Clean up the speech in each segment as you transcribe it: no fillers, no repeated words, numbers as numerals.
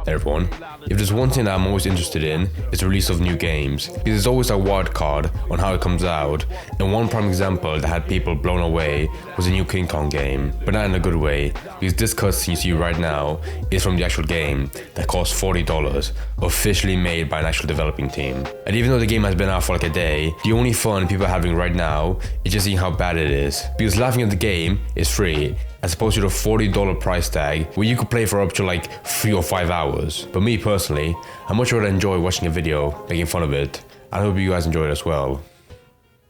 Hey everyone, if there's one thing that I'm always interested in, it's the release of new games, because there's always a wild card on how it comes out, and one prime example that had people blown away was the new King Kong game, but not in a good way, because this cutscene you see right now is from the actual game that costs $40, officially made by an actual developing team. And even though the game has been out for like a day, the only fun people are having right now is just seeing how bad it is, because laughing at the game is free, as opposed to the $40 price tag where you could play for up to like 3 or 5 hours. But me personally, I much rather enjoy watching a video, making fun of it. I hope you guys enjoy it as well.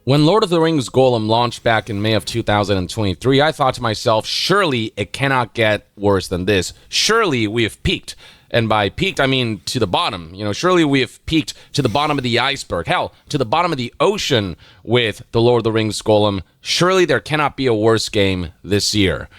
When Lord of the Rings Golem launched back in May of 2023, I thought to myself, surely it cannot get worse than this. Surely we have peaked. And by peaked, I mean to the bottom. You know, surely we have peaked to the bottom of the iceberg. Hell, to the bottom of the ocean with the Lord of the Rings Golem. Surely there cannot be a worse game this year.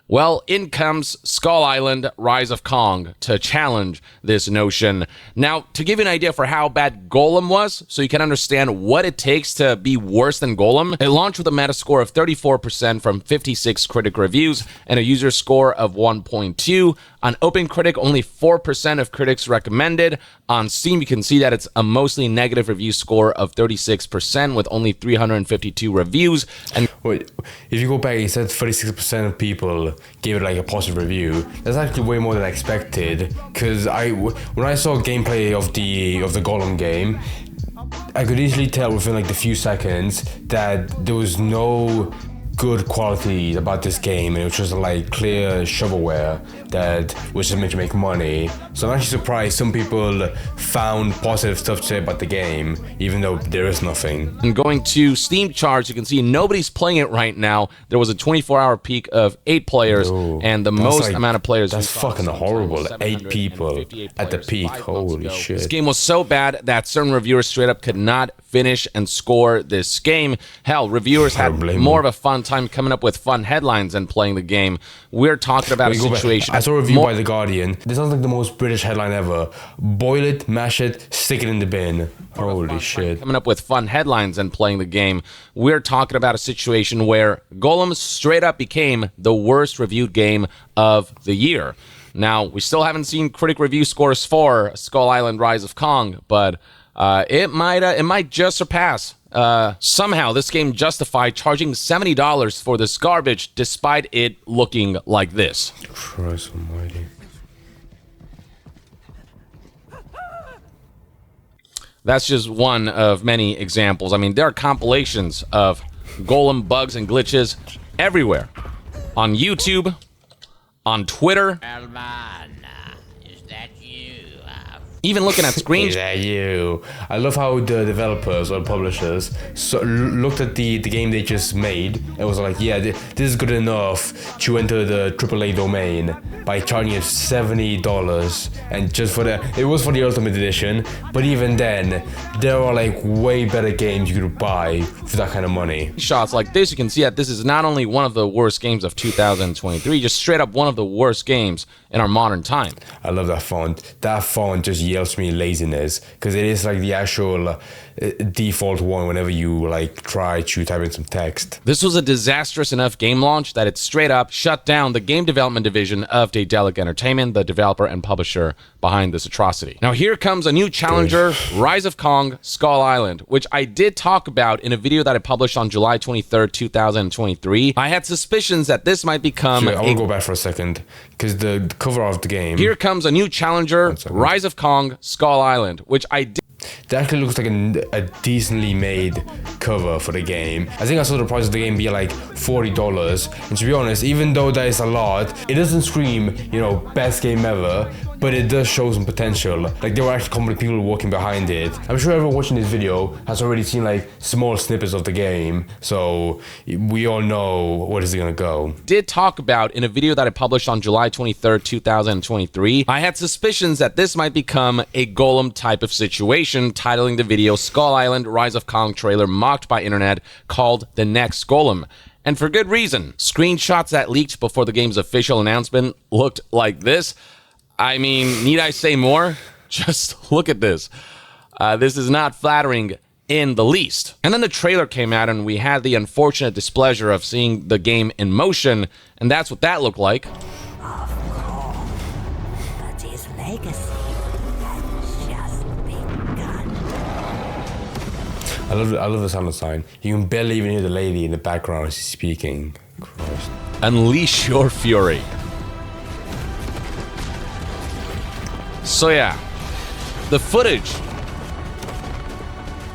Well, in comes Skull Island Rise of Kong to challenge this notion. Now, to give you an idea for how bad Golem was, so you can understand what it takes to be worse than Golem, it launched with a Metascore of 34% from 56 critic reviews and a user score of 1.2. On OpenCritic, only 4% of critics recommended. On Steam, you can see that it's a mostly negative review score of 36% with only 352 reviews. And wait, if you go back, it said 36% of people gave it like a positive review. That's actually way more than I expected. Because when I saw gameplay of the Golem game, I could easily tell within like the few seconds that there was no good quality about this game, and it was just like clear shovelware that was just meant to make money. So I'm actually surprised some people found positive stuff to say about the game, even though there is nothing. And going to Steam charts, you can see nobody's playing it right now. There was a 24-hour peak of 8 players, and the most amount of players. That's fucking horrible. 8 people at the peak. Holy shit. This game was so bad that certain reviewers straight up could not finish and score this game. Hell, reviewers had more of a fun time coming up with fun headlines and playing the game. We're talking about a situation. I saw a review by The Guardian. This sounds like the most British headline ever. Boil it, mash it, stick it in the bin. Holy shit. Coming up with fun headlines and playing the game. We're talking about a situation where Golem straight up became the worst reviewed game of the year. Now, we still haven't seen critic review scores for Skull Island Rise of Kong, but it might just surpass. Somehow this game justified charging $70 for this garbage despite it looking like this. Christ almighty. That's just one of many examples. I mean, there are compilations of Golem bugs and glitches everywhere. On YouTube, on Twitter. Even looking at screens. Is that you? I love how the developers or publishers looked at the game they just made and was like, yeah, this is good enough to enter the AAA domain by charging it $70, and just for it was for the Ultimate Edition, but even then, there are like way better games you could buy for that kind of money. Shots like this, you can see that this is not only one of the worst games of 2023, just straight up one of the worst games in our modern time. I love that font. That font just yells to me laziness, because it is like the actual default one whenever you like try to type in some text. This was a disastrous enough game launch that it straight up shut down the game development division of Daedalic Entertainment, the developer and publisher behind this atrocity. Now here comes a new challenger, Rise of Kong Skull Island, which I did talk about in a video that I published on July 23rd, 2023. I had suspicions that this might become I will go back for a second, because the cover of the game. Here comes a new challenger, Rise of Kong Skull Island, which I did. That actually looks like a decently made cover for the game. I think I saw the price of the game be like $40, and to be honest, even though that is a lot, it doesn't scream, you know, best game ever, but it does show some potential. Like, there were actually competent people working behind it. I'm sure everyone watching this video has already seen like small snippets of the game, so we all know where this is gonna go. Did talk about in a video that I published on July 23rd, 2023. I had suspicions that this might become a Golem type of situation, titling the video Skull Island Rise of Kong trailer mocked by internet called The Next Golem. And for good reason. Screenshots that leaked before the game's official announcement looked like this. I mean, need I say more? Just look at this. This is not flattering in the least. And then the trailer came out and we had the unfortunate displeasure of seeing the game in motion, and that's what that looked like. legacy has just begun. I love the sound sign. You can barely even hear the lady in the background as she's speaking. Christ. Unleash your fury. So yeah, the footage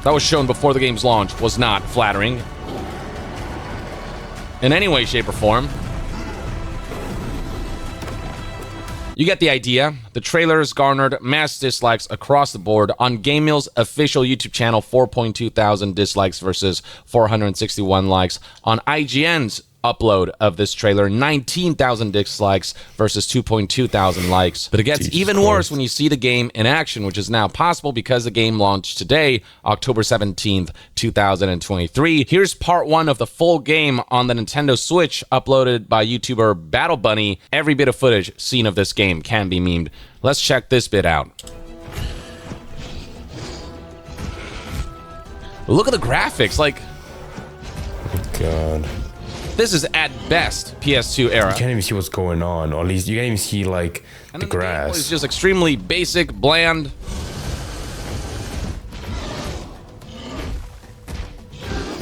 that was shown before the game's launch was not flattering in any way, shape, or form. You get the idea. The trailers garnered mass dislikes across the board. On GameMill's official YouTube channel, 4.2 thousand dislikes versus 461 likes. On IGN's upload of this trailer, 19,000 dislikes versus 2.2 thousand likes. But it gets even worse when you see the game in action, which is now possible because the game launched today, October 17th, 2023. Here's part one of the full game on the Nintendo Switch, uploaded by YouTuber Battle Bunny. Every bit of footage seen of this game can be memed. Let's check this bit out. Look at the graphics, like, God. this is at best PS2 era. You can't even see what's going on, or at least you can't even see like the It's grass. just extremely basic, bland.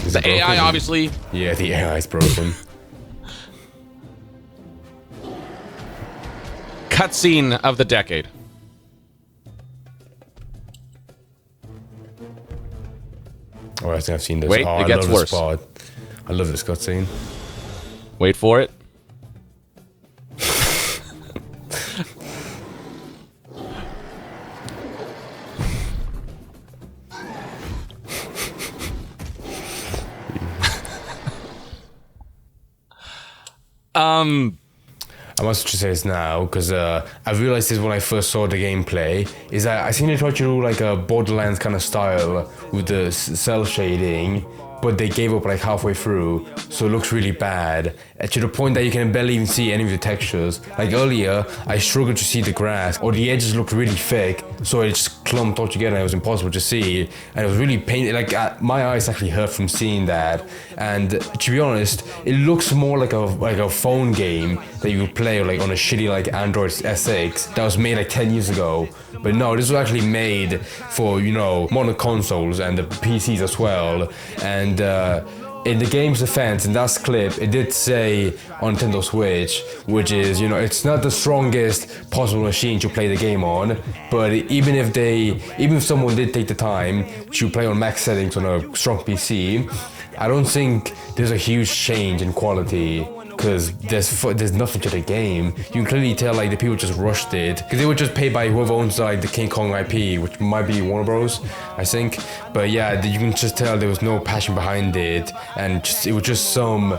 Is The it AI, broken? obviously. Yeah, the AI is broken. Cutscene of the decade. Oh, I think I've seen this. Wait, oh, it gets I love worse. This part. I love this cutscene. Wait for it. I must just say this now because I realized this when I first saw the gameplay. Is that I seen they tried to do like a Borderlands kind of style with the cell shading, but they gave up like halfway through, so it looks really bad. To the point that you can barely even see any of the textures. Like earlier, I struggled to see the grass, or the edges looked really thick, so it just clumped all together and it was impossible to see. And it was really painful. Like my eyes actually hurt from seeing that. And to be honest, it looks more like a phone game that you would play like on a shitty like Android S6 that was made like 10 years ago. But no, this was actually made for, you know, modern consoles and the PCs as well. And in the game's defense, in that clip, it did say on Nintendo Switch, which is, you know, it's not the strongest possible machine to play the game on, but even if someone did take the time to play on max settings on a strong PC, I don't think there's a huge change in quality. Because there's nothing to the game. You can clearly tell like the people just rushed it because they were just paid by whoever owns like the King Kong IP, which might be Warner Bros, I think. But yeah, you can just tell there was no passion behind it, and it was just some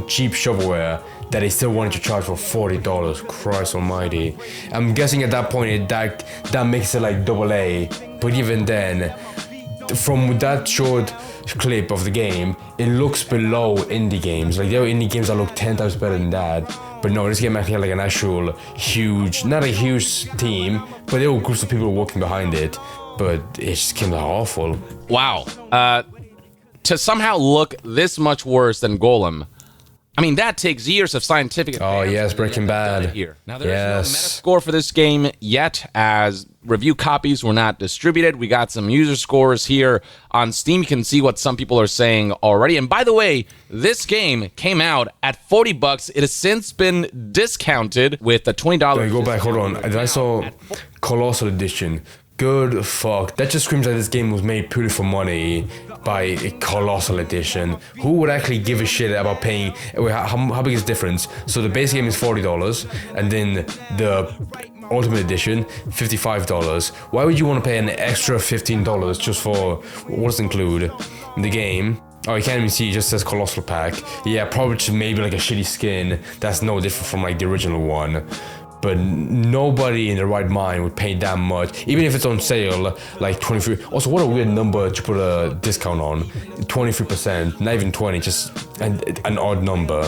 cheap shovelware that they still wanted to charge for $40. Christ Almighty! I'm guessing at that point that makes it like AA. But even then, from that short clip of the game, it looks below indie games. Like there are indie games that look 10 times better than that. But no, this game actually had like an actual huge, not a huge team, but there were groups of people working behind it. But it just came out awful. Wow. To somehow look this much worse than Golem, I mean, that takes years of scientific advancement. Oh yes, Breaking Bad. Here. Now, there is Yes. no Metascore for this game yet, as review copies were not distributed. We got some user scores here on Steam. You can see what some people are saying already. And by the way, this game came out at $40. It has since been discounted with a $20. Wait, go back, hold on. I saw Colossal Edition. Good fuck. That just screams like this game was made purely for money by a Colossal Edition. Who would actually give a shit about paying? Wait, how big is the difference? So the base game is $40, and then the Ultimate Edition, $55. Why would you want to pay an extra $15 just for what does it include in the game? Oh, you can't even see, it just says Colossal Pack. Yeah, probably just maybe like a shitty skin that's no different from like the original one. But nobody in their right mind would pay that much, even if it's on sale, like 23. Also, what a weird number to put a discount on. 23%, not even 20, just an odd number.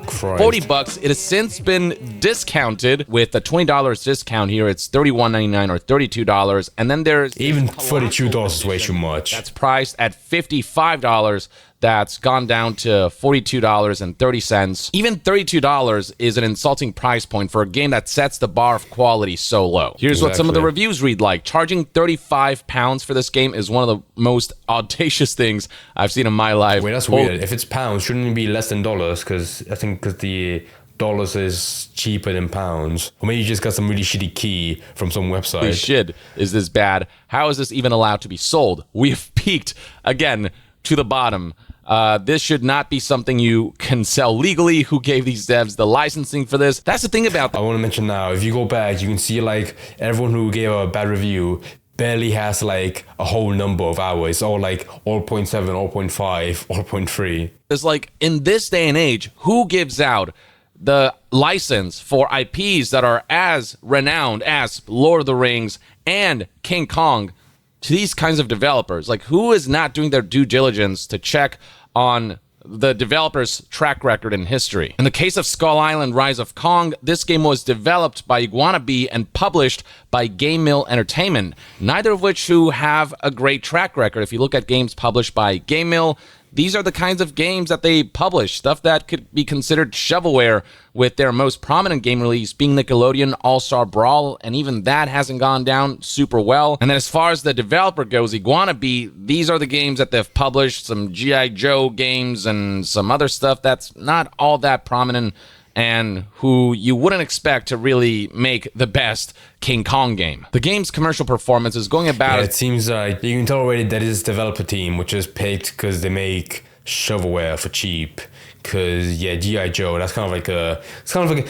Christ. $40. It has since been discounted with a $20 discount here. It's $31.99 or $32. And then there's Even $32 is way too much. that's priced at $55. that's gone down to $42.30. Even $32 is an insulting price point for a game that sets the bar of quality so low. Here's what some of the reviews read like. Charging £35 for this game is one of the most audacious things I've seen in my life. Wait, that's weird. If it's pounds, shouldn't it be less than dollars? Because I think because the dollars is cheaper than pounds. Or maybe you just got some really shitty key from some website. Holy shit, is this bad? How is this even allowed to be sold? We have peaked, again, to the bottom. This should not be something you can sell legally. Who gave these devs the licensing for this? That's the thing about I want to mention now, if you go back, you can see like everyone who gave a bad review barely has like a whole number of hours, or like 0.7, 0.5, 0.3. It's like, in this day and age, who gives out the license for IPs that are as renowned as Lord of the Rings and King Kong to these kinds of developers? Like, who is not doing their due diligence to check on the developer's track record and history? In the case of Skull Island Rise of Kong, this game was developed by Iguana Bee and published by Game Mill Entertainment, neither of which who have a great track record. If you look at games published by Game Mill, these are the kinds of games that they publish, stuff that could be considered shovelware, with their most prominent game release being Nickelodeon All-Star Brawl, and even that hasn't gone down super well. And then as far as the developer goes, Iguana Bee, these are the games that they've published, some G.I. Joe games and some other stuff that's not all that prominent, and who you wouldn't expect to really make the best King Kong game. The game's commercial performance is going about... Yeah, it seems like you can tell already that it's a developer team which is picked because they make shovelware for cheap. Because, yeah, G.I. Joe, that's kind of like a... It's kind of like...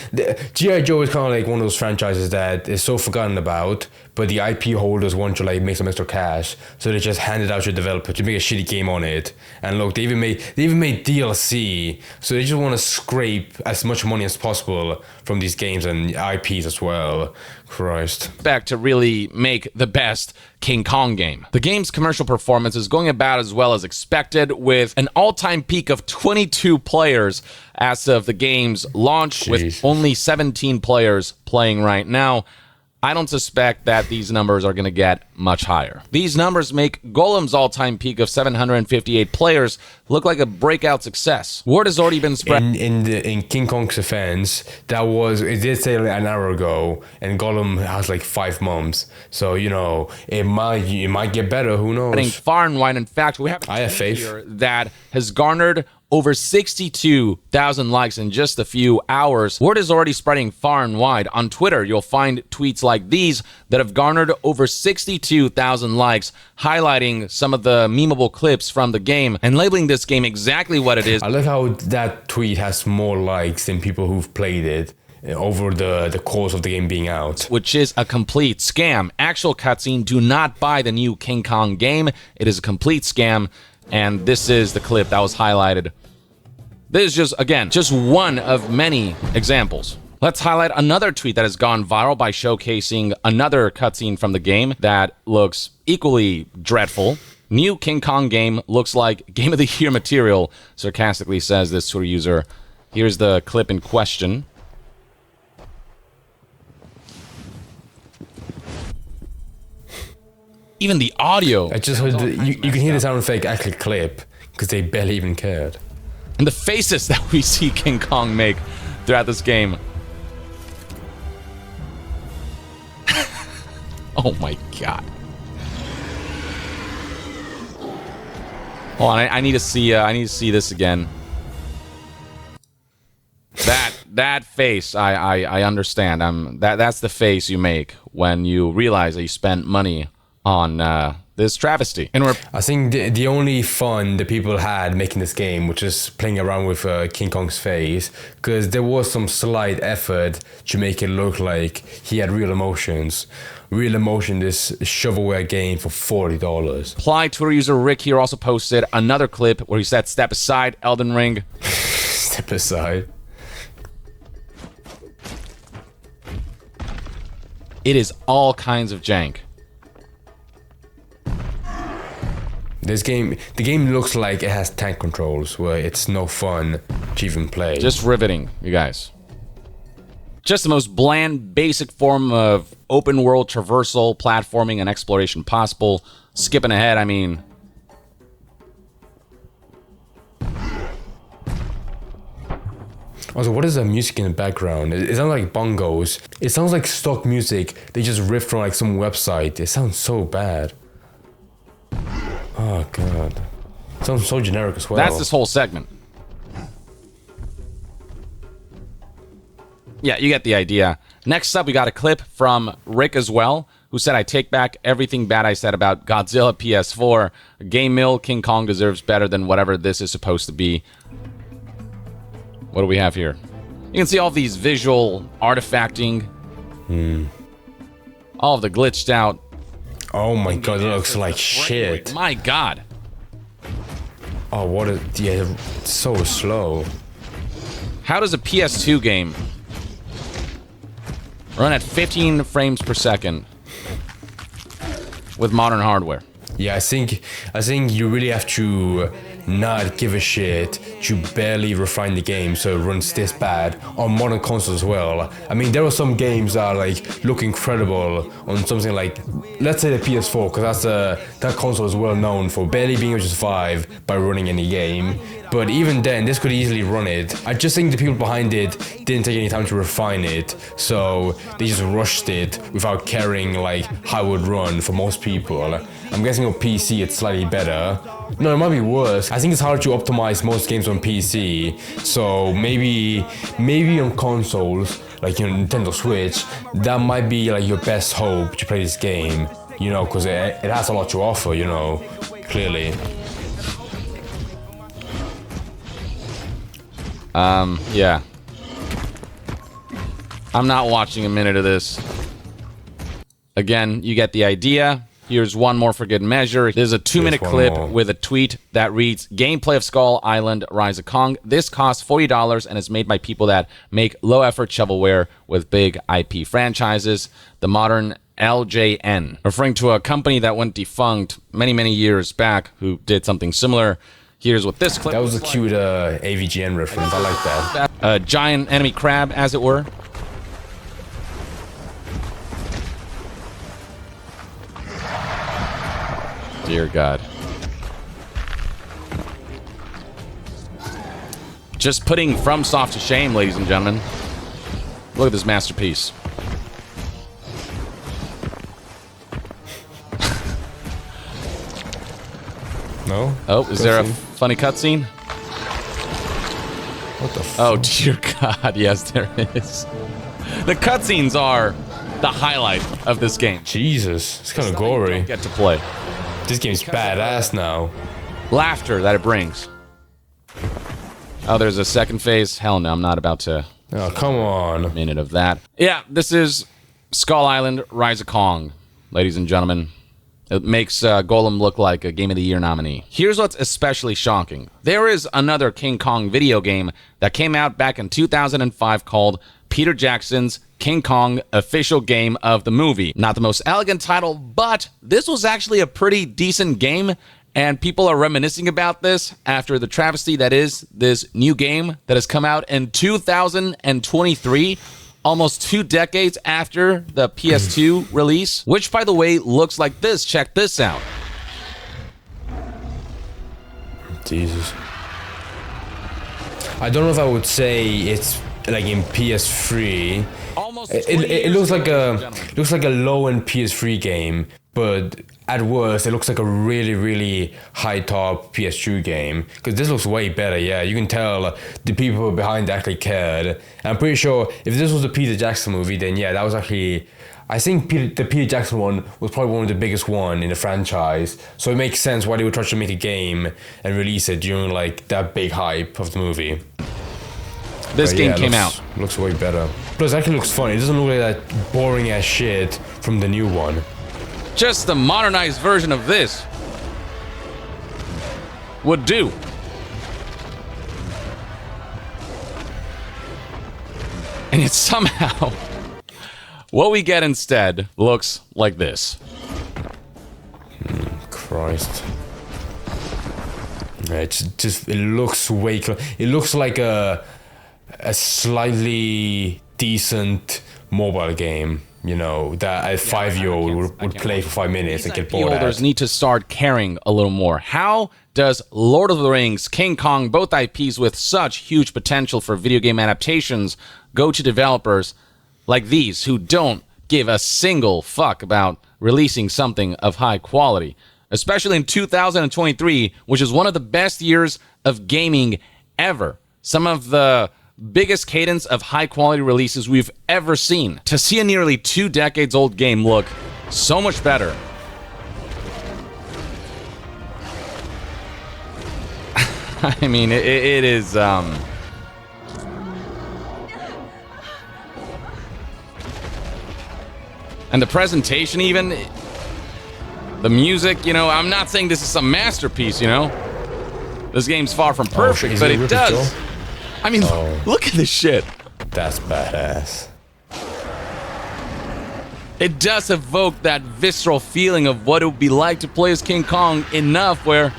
G.I. Joe is kind of like one of those franchises that is so forgotten about, but the IP holders want to, like, make some extra cash, so they just hand it out to a developer to make a shitty game on it. And look, they even made DLC, so they just want to scrape as much money as possible from these games and IPs as well. Christ. Back to really make the best King Kong game. The game's commercial performance is going about as well as expected, with an all-time peak of 22 players as of the game's launch, with only 17 players playing right now. I don't suspect that these numbers are going to get much higher. These numbers make Golem's all-time peak of 758 players look like a breakout success. Word has already been spread. In King Kong's defense, it did say like an hour ago, and Golem has like 5 months. So, you know, it might get better. Who knows? Far and wide. In fact, we have I have faith here that has garnered over 62,000 likes in just a few hours. Word is already spreading far and wide. On Twitter, you'll find tweets like these that have garnered over 62,000 likes, highlighting some of the memeable clips from the game and labeling this game exactly what it is. I love how that tweet has more likes than people who've played it over the course of the game being out. Which is a complete scam. Actual cutscene, do not buy the new King Kong game. It is a complete scam. And this is the clip that was highlighted. This is just one of many examples. Let's highlight another tweet that has gone viral by showcasing another cutscene from the game that looks equally dreadful. New King Kong game looks like Game of the Year material, sarcastically says this Twitter user. Here's the clip in question. Even the audio. I just heard you can hear the sound effect actually clip because they barely even cared. And the faces that we see King Kong make throughout this game. Oh my god. Hold on, I need to see this again. That face, I understand. That's the face you make when you realize that you spent money on this travesty. And I think the only fun that people had making this game was just playing around with King Kong's face, because there was some slight effort to make it look like he had real emotions. Real emotion, this shovelware game for $40. Apply Twitter user Rick here also posted another clip where he said, "Step aside, Elden Ring." Step aside. It is all kinds of jank. The game looks like it has tank controls where it's no fun to even play. Just riveting, you guys. Just the most bland, basic form of open world traversal, platforming, and exploration possible. Skipping ahead, I mean... Also, what is that music in the background? It sounds like bongos. It sounds like stock music they just ripped from like some website. It sounds so bad. Oh god. It sounds so generic as well. That's this whole segment. Yeah, you get the idea. Next up, we got a clip from Rick as well, who said, I take back everything bad I said about Godzilla PS4. Game Mill, King Kong deserves better than whatever this is supposed to be. What do we have here? You can see all of these visual artifacting. All of the glitched out. Oh my god, it looks like shit. My god. Oh, what a... Yeah, so slow. How does a PS2 game run at 15 frames per second with modern hardware? Yeah, I think you really have to not give a shit to barely refine the game so it runs this bad on modern consoles as well. I mean, there are some games that like look incredible on something like, let's say the PS4, because that console is well known for barely being able to survive by running any game. But even then, this could easily run it. I just think the people behind it didn't take any time to refine it, so they just rushed it without caring like how it would run for most people. I'm guessing on PC it's slightly better. No, it might be worse. I think it's hard to optimize most games on PC, so maybe on consoles like your Nintendo Switch, that might be like your best hope to play this game. You know, because it has a lot to offer. You know, clearly. Yeah. I'm not watching a minute of this. Again, you get the idea. Here's one more for good measure. There's a 2-minute clip with a tweet that reads, gameplay of Skull Island Rise of Kong. This costs $40 and is made by people that make low-effort shovelware with big IP franchises. The modern LJN, referring to a company that went defunct many, many years back who did something similar. Here's what this clip That was a cute AVGN reference. I like that. A giant enemy crab, as it were. Dear God. Just putting FromSoft to shame, ladies and gentlemen. Look at this masterpiece. No? Oh, is there a funny cutscene? What the f- Oh, dear God, yes, there is. The cutscenes are the highlight of this game. Jesus, it's kind of gory. Get to play. This game's badass now. Laughter that it brings. Oh, there's a second phase. Hell no, I'm not about to. Oh, come on. Minute of that. Yeah, this is Skull Island Rise of Kong, ladies and gentlemen. It makes Golem look like a Game of the Year nominee. Here's what's especially shocking. There is another King Kong video game that came out back in 2005 called Peter Jackson's King Kong Official Game of the Movie. Not the most elegant title, but this was actually a pretty decent game, and people are reminiscing about this after the travesty that is this new game that has come out in 2023. Almost 2 decades after the PS2 release, which, by the way, looks like this. Check this out. Jesus. I don't know if I would say it's like in PS3. Almost It looks like a low-end PS3 game, but at worst, it looks like a really, really high-top PS2 game. Because this looks way better, yeah. You can tell the people behind actually cared. And I'm pretty sure if this was a Peter Jackson movie, then yeah, that was actually... I think the Peter Jackson one was probably one of the biggest one in the franchise. So it makes sense why they would try to make a game and release it during like that big hype of the movie. This game came out. Looks way better. Plus, it actually looks funny. It doesn't look like that boring ass shit from the new one. Just the modernized version of this would do. And yet somehow, what we get instead looks like this. Christ. Yeah, it looks way it looks like a slightly decent mobile game, you know, that a 5-year-old would play for 5 minutes and get bored holders at. need to start caring a little more. How does Lord of the Rings, King Kong, both IPs with such huge potential for video game adaptations, go to developers like these who don't give a single fuck about releasing something of high quality, especially in 2023, which is one of the best years of gaming ever. Some of the biggest cadence of high quality releases we've ever seen. To see a nearly 2 decades old game look so much better. I mean, it is, and the presentation even, the music, you know, I'm not saying this is a masterpiece, you know? This game's far from perfect, but it does. I mean, look at this shit. That's badass. It does evoke that visceral feeling of what it would be like to play as King Kong enough where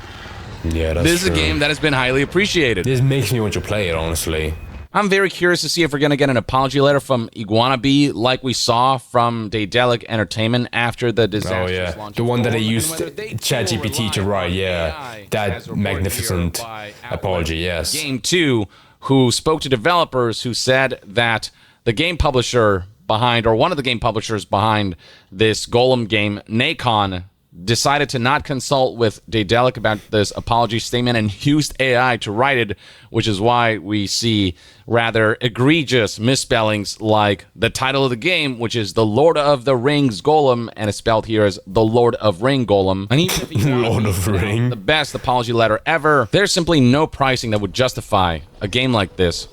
Yeah, that's this is true. a game that has been highly appreciated. This makes me want to play it, honestly. I'm very curious to see if we're going to get an apology letter from Iguanabee like we saw from Daedalic Entertainment after the disastrous Oh yeah, launch the of one that they Golem, and used whether they ChatGPT to will write. rely Yeah, on AI, as that reported magnificent here by apology. Yes. Game 2, who spoke to developers who said that the game publisher behind, or one of the game publishers behind this Golem game, Nacon, decided to not consult with Daedalic about this apology statement and used AI to write it, which is why we see rather egregious misspellings like the title of the game, which is The Lord of the Rings Golem, and it's spelled here as The Lord of Ring Golem. And even if you want Lord of Ring. the best apology letter ever, there's simply no pricing that would justify a game like this.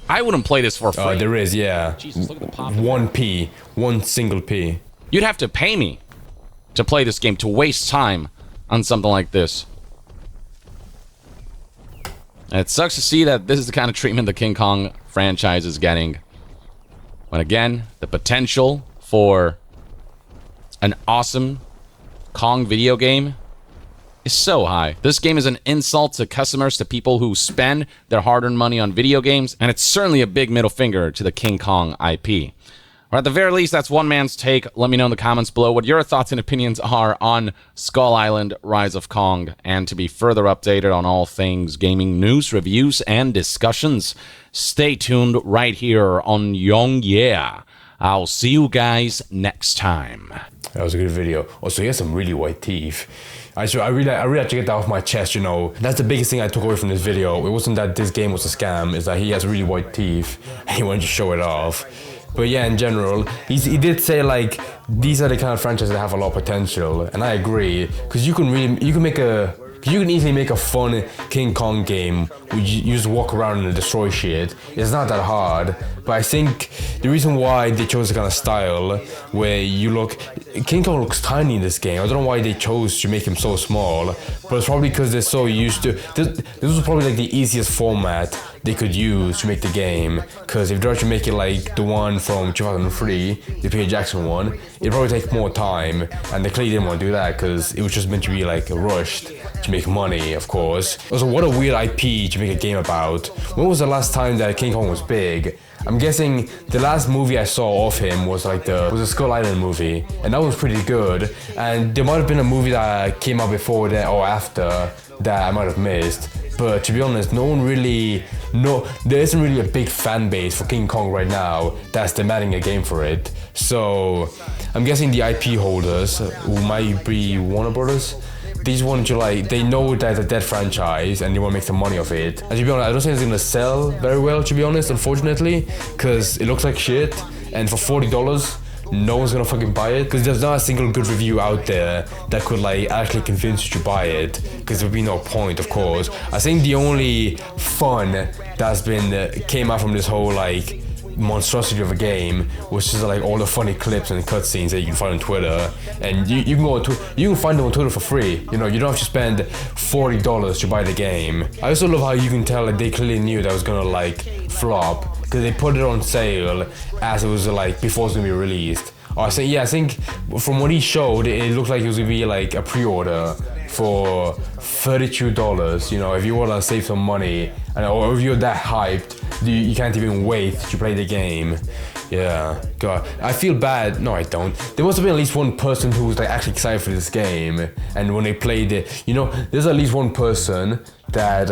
I wouldn't play this for free. There is, yeah. Jesus, look at the pop. 1p, 1 single p. You'd have to pay me to play this game, to waste time on something like this. And it sucks to see that this is the kind of treatment the King Kong franchise is getting. But again, the potential for an awesome Kong video game is so high. This game is an insult to customers, to people who spend their hard-earned money on video games, and it's certainly a big middle finger to the King Kong IP. Or at the very least, that's one man's take. Let me know in the comments below what your thoughts and opinions are on Skull Island Rise of Kong. And to be further updated on all things gaming news, reviews, and discussions, stay tuned right here on Young Yeah. I'll see you guys next time. That was a good video. Also, he has some really white teeth. I really had to get that off my chest, you know. That's the biggest thing I took away from this video. It wasn't that this game was a scam, it's that he has really white teeth and he wanted to show it off. But yeah, in general, he did say like these are the kind of franchises that have a lot of potential, and I agree, because you can easily make a fun King Kong game where you just walk around and destroy shit. It's not that hard, but I think the reason why they chose the kind of style where King Kong looks tiny in this game. I don't know why they chose to make him so small, but it's probably because they're so used to. This was probably like the easiest format they could use to make the game, because if they were to make it like the one from 2003, the Peter Jackson one, it'd probably take more time, and they clearly didn't want to do that because it was just meant to be like rushed to make money, of course. Also, what a weird IP to make a game about. When was the last time that King Kong was big? I'm guessing the last movie I saw of him was like the Skull Island movie, and that was pretty good. And there might have been a movie that came out before that or after that I might have missed. But to be honest, there isn't really a big fan base for King Kong right now that's demanding a game for it. So I'm guessing the IP holders, who might be Warner Brothers, they just want to they know that it's a dead franchise and they want to make some money off it. And to be honest, I don't think it's gonna sell very well, to be honest, unfortunately, because it looks like shit, and for $40, no one's gonna fucking buy it, because there's not a single good review out there that could actually convince you to buy it, because there would be no point, of course. I think the only fun that's came out from this whole monstrosity of a game was just all the funny clips and cutscenes that you can find on Twitter, and you can find them on Twitter for free. You know, you don't have to spend $40 to buy the game. I also love how you can tell that they clearly knew that was gonna flop, because they put it on sale as it was before it was gonna be released. I think from what he showed, it looked like it was gonna be a pre-order for $32. You know, if you wanna save some money, or if you're that hyped you can't even wait to play the game. Yeah, God, I feel bad. No, I don't. There must have been at least one person who was like actually excited for this game, and when they played it, you know, there's at least one person that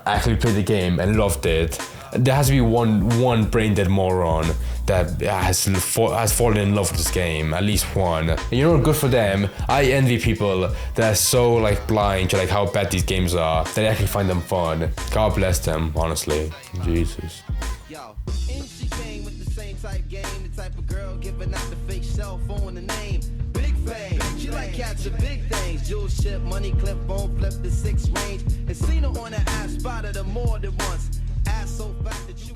actually played the game and loved it. There has to be one brain dead moron that has fallen in love with this game. At least one. And you know, good for them. I envy people that are so like blind to like how bad these games are that they actually find them fun. God bless them, honestly. Jesus. Yo, in she came with the same type game, the type of girl giving out the fake cell phone, the name Big Fame. She like catching big things, jewel ship, money clip, phone flip the 6 range, and seen her on the ass, spotted her more than once. Ass so fat that you